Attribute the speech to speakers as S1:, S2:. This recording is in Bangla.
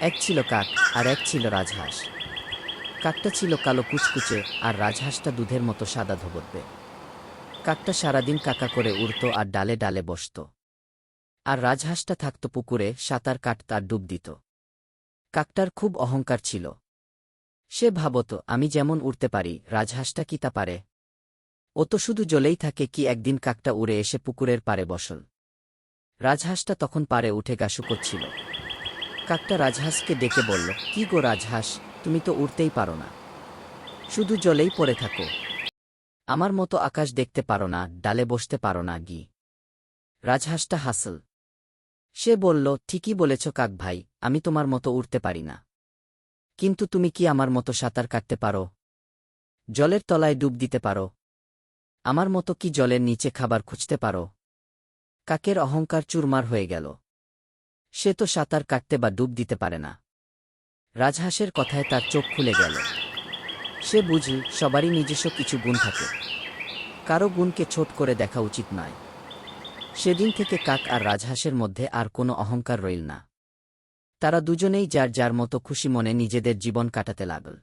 S1: এক ছিল কাক, আর এক ছিল রাজহাঁস। কাকটা ছিল কালো কুচকুচে, আর রাজহাঁসটা দুধের মতো সাদা ধবধবে। কাকটা সারাদিন কাকা করে উড়ত আর ডালে ডালে বসত। আর রাজহাঁসটা থাকত পুকুরে, সাঁতার কাটত আর ডুব দিত। কাকটার খুব অহংকার ছিল। সে ভাবত, আমি যেমন উড়তে পারি, রাজহাঁসটা কি তা পারে? ও তো শুধু জলেই থাকে। কি একদিন কাকটা উড়ে এসে পুকুরের পাড়ে বসল। রাজহাঁসটা তখন পাড়ে উঠে গা শুকোচ্ছিল। কাকটা রাজহাঁসকে ডেকে বলল, কি গো রাজহাঁস, তুমি তো উড়তেই পারো না, শুধু জলেই পড়ে থাকো। আমার মতো আকাশ দেখতে পারো না, ডালে বসতে পারো না গি। রাজহাঁসটা হাসল। সে বলল, ঠিকই বলেছ কাক ভাই, আমি তোমার মতো উড়তে পারি না। কিন্তু তুমি কি আমার মতো সাঁতার কাটতে পারো? জলের তলায় ডুব দিতে পারো? আমার মতো কি জলের নিচে খাবার খুঁজতে পারো? কাকের অহংকার চুরমার হয়ে গেল। সে তো সাঁতার কাটতে বা ডুব দিতে পারে না। রাজহাঁসের কথায় তার চোখ খুলে গেল। সে বুঝল, সবারই নিজস্ব কিছু গুণ থাকে। কারো গুণকে ছোট করে দেখা উচিত নয়। সেদিন থেকে কাক আর রাজহাঁসের মধ্যে আর কোনো অহংকার রইল না। তারা দুজনেই যার যার মতো খুশি মনে নিজেদের জীবন কাটাতে লাগল।